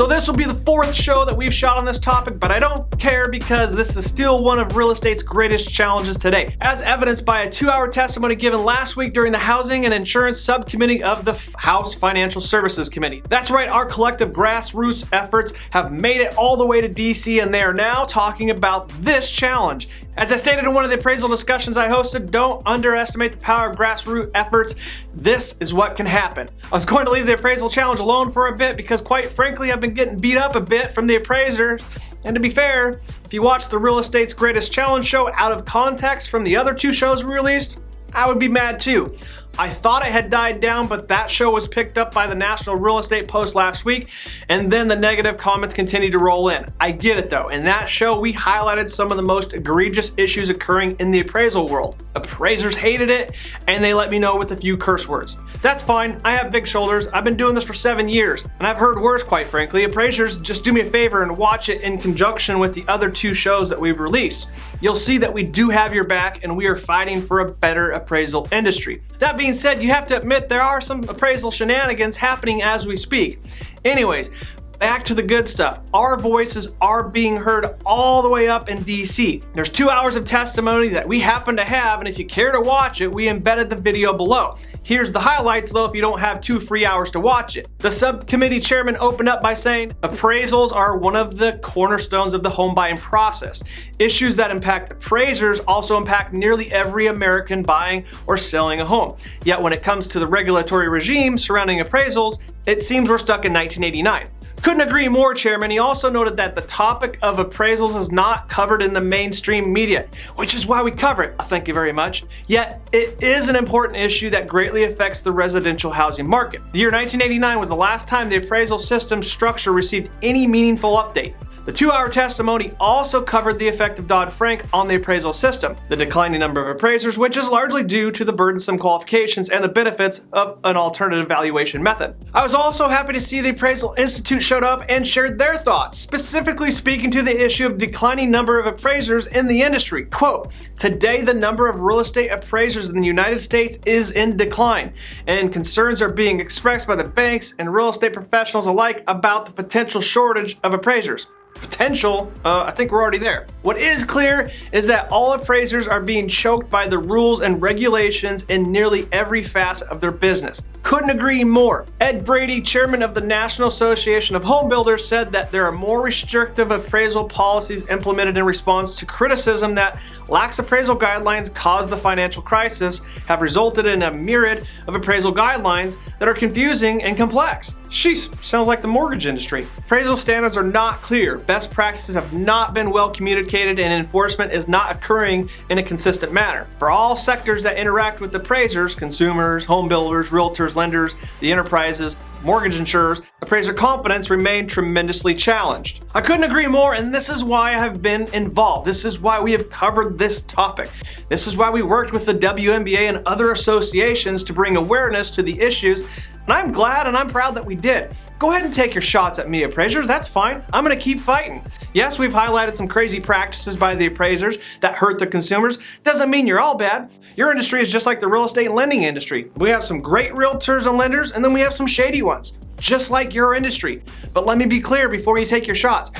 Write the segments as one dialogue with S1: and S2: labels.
S1: So this will be the 4th show that we've shot on this topic, but I don't care because this is still one of real estate's greatest challenges today, as evidenced by a 2-hour testimony given last week during the Housing and Insurance Subcommittee of the House Financial Services Committee. That's right, our collective grassroots efforts have made it all the way to DC, and they are now talking about this challenge. As I stated in one of the appraisal discussions I hosted, don't underestimate the power of grassroots efforts. This is what can happen. I was going to leave the appraisal challenge alone for a bit because, quite frankly, I've been getting beat up a bit from the appraisers. And to be fair, if you watch the Real Estate's Greatest Challenge show out of context from the other 2 shows we released, I would be mad too. I thought it had died down, but that show was picked up by the National Real Estate Post last week, and then the negative comments continued to roll in. I get it though. In that show, we highlighted some of the most egregious issues occurring in the appraisal world. Appraisers hated it, and they let me know with a few curse words. That's fine. I have big shoulders. I've been doing this for 7 years, and I've heard worse, quite frankly. Appraisers, just do me a favor and watch it in conjunction with the other 2 shows that we've released. You'll see that we do have your back, and we are fighting for a better appraisal industry. That being said, you have to admit there are some appraisal shenanigans happening as we speak. Anyways, back to the good stuff. Our voices are being heard all the way up in DC. There's 2 hours of testimony that we happen to have, and if you care to watch it, we embedded the video below. Here's the highlights though if you don't have 2 free hours to watch it. The subcommittee chairman opened up by saying, appraisals are one of the cornerstones of the home buying process. Issues that impact appraisers also impact nearly every American buying or selling a home. Yet when it comes to the regulatory regime surrounding appraisals, it seems we're stuck in 1989. Couldn't agree more, Chairman. He also noted that the topic of appraisals is not covered in the mainstream media, which is why we cover it. Thank you very much. Yet, it is an important issue that greatly affects the residential housing market. The year 1989 was the last time the appraisal system structure received any meaningful update. The 2-hour testimony also covered the effect of Dodd-Frank on the appraisal system, the declining number of appraisers, which is largely due to the burdensome qualifications and the benefits of an alternative valuation method. I was also happy to see the Appraisal Institute showed up and shared their thoughts, specifically speaking to the issue of declining number of appraisers in the industry. Quote, today the number of real estate appraisers in the United States is in decline, and concerns are being expressed by the banks and real estate professionals alike about the potential shortage of appraisers. Potential, I think we're already there. What is clear is that all appraisers are being choked by the rules and regulations in nearly every facet of their business. Couldn't agree more. Ed Brady, chairman of the National Association of Home Builders, said that there are more restrictive appraisal policies implemented in response to criticism that lax appraisal guidelines caused the financial crisis, have resulted in a myriad of appraisal guidelines that are confusing and complex. Sheesh, sounds like the mortgage industry. Appraisal standards are not clear, best practices have not been well communicated, and enforcement is not occurring in a consistent manner. For all sectors that interact with appraisers, consumers, home builders, realtors, lenders, the enterprises, mortgage insurers, appraiser competence remain tremendously challenged. I couldn't agree more, and this is why I have been involved. This is why we have covered this topic. This is why we worked with the WMBA and other associations to bring awareness to the issues, and I'm glad and I'm proud that we did. Go ahead and take your shots at me, appraisers. That's fine. I'm going to keep fighting. Yes, we've highlighted some crazy practices by the appraisers that hurt the consumers. Doesn't mean you're all bad. Your industry is just like the real estate and lending industry. We have some great realtors and lenders, and then we have some shady ones, just like your industry. But let me be clear before you take your shots.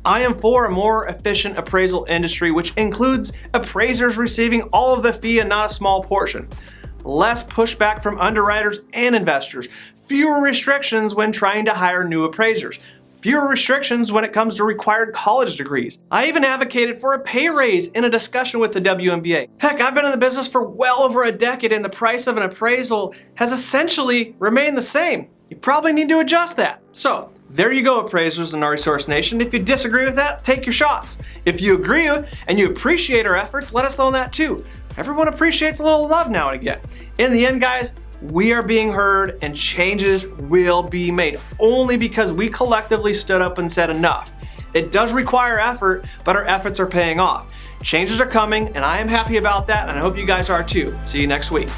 S1: I am for a more efficient appraisal industry, which includes appraisers receiving all of the fee and not a small portion. Less pushback from underwriters and investors. Fewer restrictions when trying to hire new appraisers. Fewer restrictions when it comes to required college degrees. I even advocated for a pay raise in a discussion with the WMBA. Heck, I've been in the business for well over a decade, and the price of an appraisal has essentially remained the same. You probably need to adjust that. So, there you go, appraisers in our resource nation. If you disagree with that, take your shots. If you agree and you appreciate our efforts, let us know that too. Everyone appreciates a little love now and again. In the end, guys, we are being heard and changes will be made only because we collectively stood up and said enough. It does require effort, but our efforts are paying off. Changes are coming, and I am happy about that, and I hope you guys are too. See you next week.